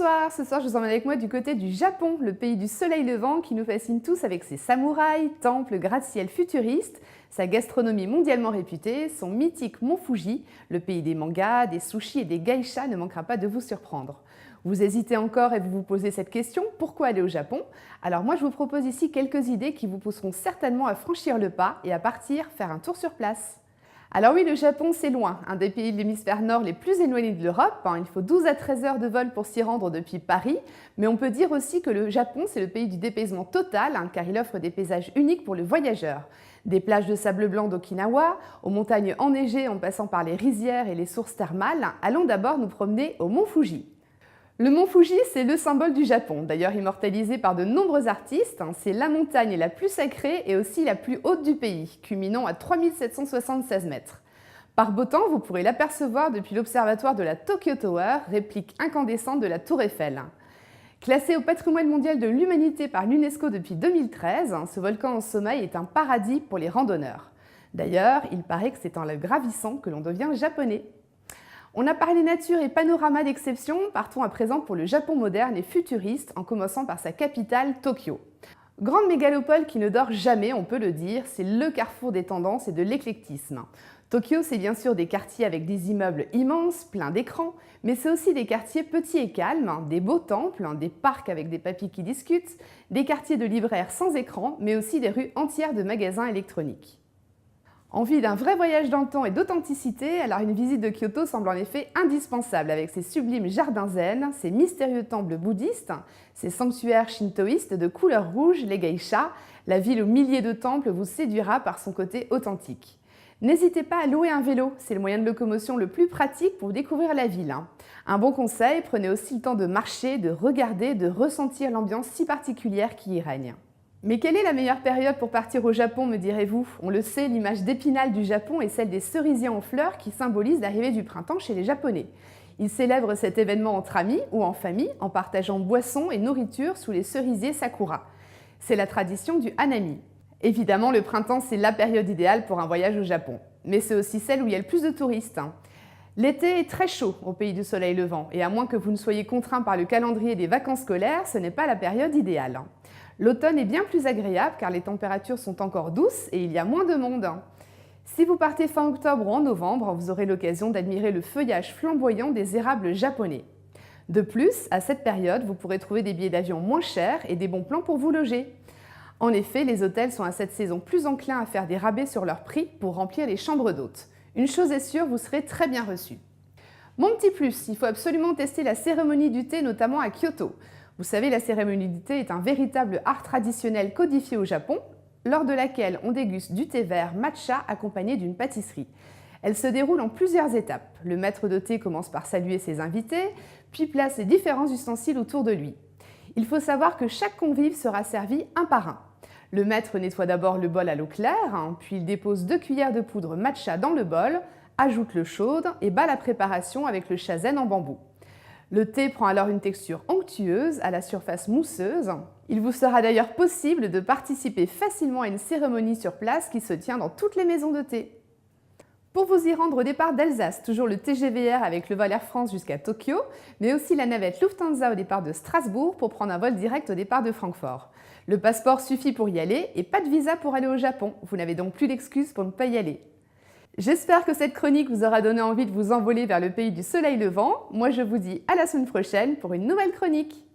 Bonsoir, ce soir je vous emmène avec moi du côté du Japon, le pays du soleil levant qui nous fascine tous avec ses samouraïs, temples, gratte-ciel futuristes, sa gastronomie mondialement réputée, son mythique mont Fuji, le pays des mangas, des sushis et des geishas ne manquera pas de vous surprendre. Vous hésitez encore et vous vous posez cette question, pourquoi aller au Japon? Alors moi je vous propose ici quelques idées qui vous pousseront certainement à franchir le pas et à partir faire un tour sur place. Alors oui, le Japon, c'est loin, un des pays de l'hémisphère nord les plus éloignés de l'Europe. Il faut 12 à 13 heures de vol pour s'y rendre depuis Paris. Mais on peut dire aussi que le Japon, c'est le pays du dépaysement total, car il offre des paysages uniques pour le voyageur. Des plages de sable blanc d'Okinawa, aux montagnes enneigées en passant par les rizières et les sources thermales, allons d'abord nous promener au mont Fuji. Le mont Fuji, c'est le symbole du Japon, d'ailleurs immortalisé par de nombreux artistes. C'est la montagne la plus sacrée et aussi la plus haute du pays, culminant à 3776 mètres. Par beau temps, vous pourrez l'apercevoir depuis l'observatoire de la Tokyo Tower, réplique incandescente de la Tour Eiffel. Classé au patrimoine mondial de l'humanité par l'UNESCO depuis 2013, ce volcan en sommeil est un paradis pour les randonneurs. D'ailleurs, il paraît que c'est en le gravissant que l'on devient japonais. On a parlé nature et panorama d'exception, partons à présent pour le Japon moderne et futuriste, en commençant par sa capitale, Tokyo. Grande mégalopole qui ne dort jamais, on peut le dire, c'est le carrefour des tendances et de l'éclectisme. Tokyo, c'est bien sûr des quartiers avec des immeubles immenses, pleins d'écrans, mais c'est aussi des quartiers petits et calmes, des beaux temples, des parcs avec des papys qui discutent, des quartiers de libraires sans écran, mais aussi des rues entières de magasins électroniques. Envie d'un vrai voyage dans le temps et d'authenticité, alors une visite de Kyoto semble en effet indispensable avec ses sublimes jardins zen, ses mystérieux temples bouddhistes, ses sanctuaires shintoïstes de couleur rouge, les geishas. La ville aux milliers de temples vous séduira par son côté authentique. N'hésitez pas à louer un vélo, c'est le moyen de locomotion le plus pratique pour découvrir la ville. Un bon conseil, prenez aussi le temps de marcher, de regarder, de ressentir l'ambiance si particulière qui y règne. Mais quelle est la meilleure période pour partir au Japon, me direz-vous? On le sait, l'image d'Épinal du Japon est celle des cerisiers en fleurs qui symbolisent l'arrivée du printemps chez les Japonais. Ils célèbrent cet événement entre amis ou en famille, en partageant boissons et nourriture sous les cerisiers sakura. C'est la tradition du hanami. Évidemment, le printemps, c'est la période idéale pour un voyage au Japon. Mais c'est aussi celle où il y a le plus de touristes. L'été est très chaud au pays du soleil levant, et à moins que vous ne soyez contraint par le calendrier des vacances scolaires, ce n'est pas la période idéale. L'automne est bien plus agréable car les températures sont encore douces et il y a moins de monde. Si vous partez fin octobre ou en novembre, vous aurez l'occasion d'admirer le feuillage flamboyant des érables japonais. De plus, à cette période, vous pourrez trouver des billets d'avion moins chers et des bons plans pour vous loger. En effet, les hôtels sont à cette saison plus enclins à faire des rabais sur leurs prix pour remplir les chambres d'hôtes. Une chose est sûre, vous serez très bien reçus. Mon petit plus, il faut absolument tester la cérémonie du thé, notamment à Kyoto. Vous savez, la cérémonie du thé est un véritable art traditionnel codifié au Japon, lors de laquelle on déguste du thé vert matcha accompagné d'une pâtisserie. Elle se déroule en plusieurs étapes. Le maître de thé commence par saluer ses invités, puis place les différents ustensiles autour de lui. Il faut savoir que chaque convive sera servi un par un. Le maître nettoie d'abord le bol à l'eau claire, puis il dépose 2 cuillères de poudre matcha dans le bol, ajoute l'eau chaude et bat la préparation avec le shazen en bambou. Le thé prend alors une texture onctueuse à la surface mousseuse. Il vous sera d'ailleurs possible de participer facilement à une cérémonie sur place qui se tient dans toutes les maisons de thé. Pour vous y rendre au départ d'Alsace, toujours le TGV-R avec le vol Air France jusqu'à Tokyo, mais aussi la navette Lufthansa au départ de Strasbourg pour prendre un vol direct au départ de Francfort. Le passeport suffit pour y aller et pas de visa pour aller au Japon. Vous n'avez donc plus d'excuses pour ne pas y aller. J'espère que cette chronique vous aura donné envie de vous envoler vers le pays du soleil levant. Moi, je vous dis à la semaine prochaine pour une nouvelle chronique.